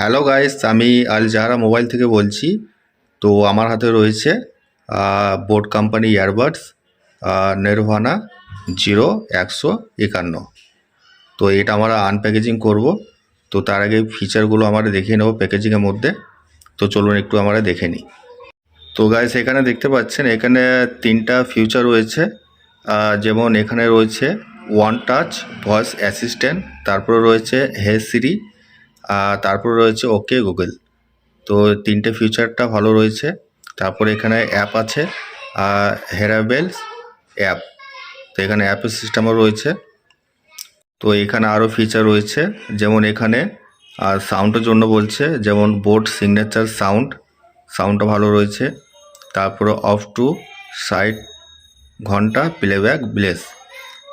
Hello guys, আমি আল জাহরা mobile থেকে বলছি। তো আমার হাতে রয়েছে বোট কোম্পানি ইয়ারবাডস নির্ভানা 0151। তো এটা আমরা আনপ্যাকেজিং করব। তো তার আগে ফিচারগুলো আমরা দেখিয়ে নেব প্যাকেজিংয়ের মধ্যে। তো চলুন একটু আমরা দেখে নিই। তো গাইস, এখানে দেখতে পাচ্ছেন এখানে তিনটা ফিচার রয়েছে। যেমন এখানে রয়েছে ওয়ান টাচ ভয়েস অ্যাসিস্ট্যান্ট, তারপরে রয়েছে হে সিরি, তারপরে রয়েছে ওকে গুগল। তো তিনটে ফিচারটা ভালো রয়েছে। তারপরে এখানে অ্যাপ আছে, হেরাবেলস অ্যাপ। তো এখানে অ্যাপের সিস্টেমও রয়েছে। তো এখানে আরও ফিচার রয়েছে, যেমন এখানে সাউন্ডের জন্য বলছে, যেমন বোট সিগনেচার সাউন্ডটা ভালো রয়েছে। তারপরে অফ টু ষাট ঘন্টা প্লেব্যাক ব্লেস,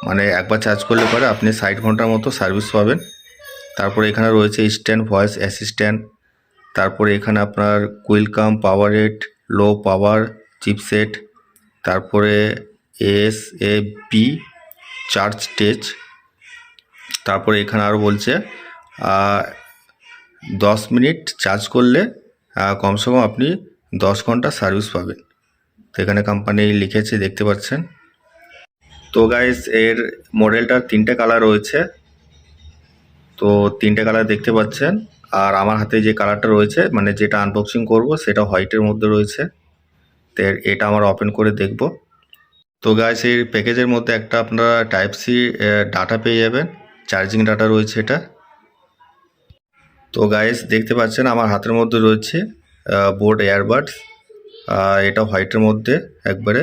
মানে একবার চার্জ করলে পরে আপনি 60 ঘন্টার মতো সার্ভিস পাবেন। তারপরে এখানে রয়েছে স্ট্যান্ড ভয়েস অ্যাসিস্ট্যান্ট। তারপরে এখানে আপনার কুইলকাম পাওয়ার রেট, লো পাওয়ার চিপসেট, তারপরে ASAP চার্জ স্টেজ। তারপরে এখানে আরও বলছে 10 মিনিট চার্জ করলে কমসে কম আপনি 10 ঘন্টা সার্ভিস পাবেন। তো এখানে কোম্পানি লিখেছে, দেখতে পাচ্ছেন। তো গাইস, এর মডেলটার তিনটে কালার রয়েছে। তো তিনটে কালার দেখতে পাচ্ছেন। আর আমার হাতে যে কালারটা রয়েছে, মানে যেটা আনবক্সিং করব, সেটা হোয়াইটের মধ্যে রয়েছে। তো এটা আমরা ওপেন করে দেখব। তো গাইস, এই প্যাকেজের মধ্যে একটা আপনারা টাইপ সি ডাটা পেয়ে যাবেন, চার্জিং ডাটা রয়েছে এটা। তো গাইস, দেখতে পাচ্ছেন আমার হাতের মধ্যে রয়েছে বোট এয়ারবাডস। এটা হোয়াইটের মধ্যে একবারে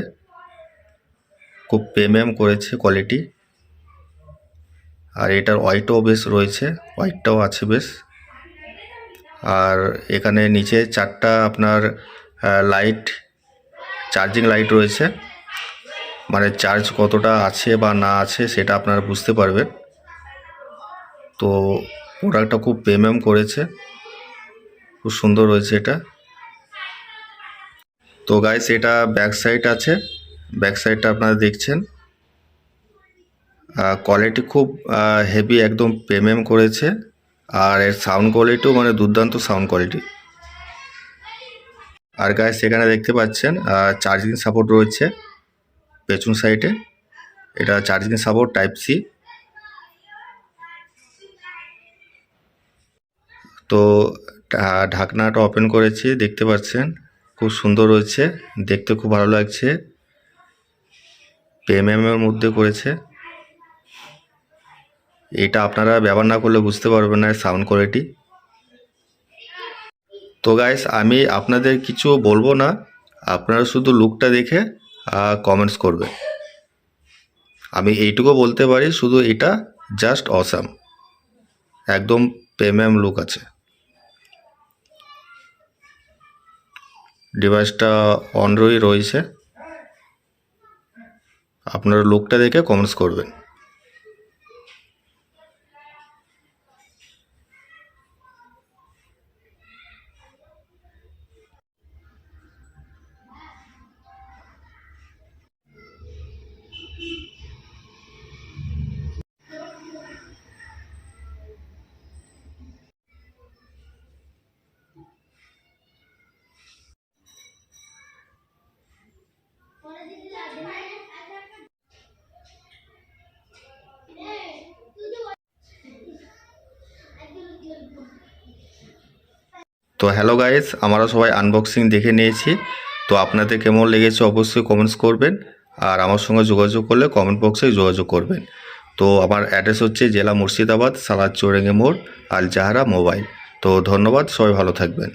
খুব প্রিমিয়াম করেছে কোয়ালিটি। আর এটার ওয়াইটও বেশ রয়েছে, ওয়াইটটাও আছে বেশ। আর এখানে নিচে চারটা আপনার লাইট, চার্জিং লাইট রয়েছে, মানে চার্জ কতটা আছে বা না আছে সেটা আপনারা বুঝতে পারবেন। তো প্রোডাক্টটা খুব প্রিমিয়াম করেছে, খুব সুন্দর রয়েছে এটা। তো গাইস, এটা ব্যাক সাইড আছে, ব্যাক সাইডটা আপনারা দেখছেন। কোয়ালিটি খুব হেভি, একদম প্রিমিয়াম করেছে। আর এর সাউন্ড কোয়ালিটিও মানে দুর্দান্ত সাউন্ড কোয়ালিটি। আর গাইস, এখানে দেখতে পাচ্ছেন চার্জিং সাপোর্ট রয়েছে পেছন সাইডে। এটা চার্জিং সাপোর্ট টাইপ সি। তো ঢাকনাটা ওপেন করেছি, দেখতে পাচ্ছেন খুব সুন্দর রয়েছে, দেখতে খুব ভালো লাগছে, প্রিমিয়ামের মধ্যে করেছে। এটা আপনারা ব্যবহার না করলে বুঝতে পারবেন না সাউন্ড কোয়ালিটি। তো গাইস, আমি আপনাদের কিছু বলবো না, আপনারা শুধু লুকটা দেখে কমেন্টস করবেন। আমি এইটুকু বলতে পারি, শুধু এটা জাস্ট অসাম, একদম প্রিমিয়াম লুক আছে। ডিভাইসটা অনরই রয়েছে, আপনারা লুকটা দেখে কমেন্টস করবেন। তো হ্যালো গাইস, আমরা সবাই আনবক্সিং দেখে নিয়েছি। তো আপনাদের কেমন লেগেছে অবশ্যই কমেন্টস করবেন। আর আমার সঙ্গে যোগাযোগ করলে কমেন্ট বক্সে যোগাযোগ করবেন। তো আমার অ্যাড্রেস হচ্ছে জেলা মুর্শিদাবাদ, সালাদ চৌরেঙ্গে মোড়, আল জাহরা মোবাইল। তো ধন্যবাদ, সবাই ভালো থাকবেন।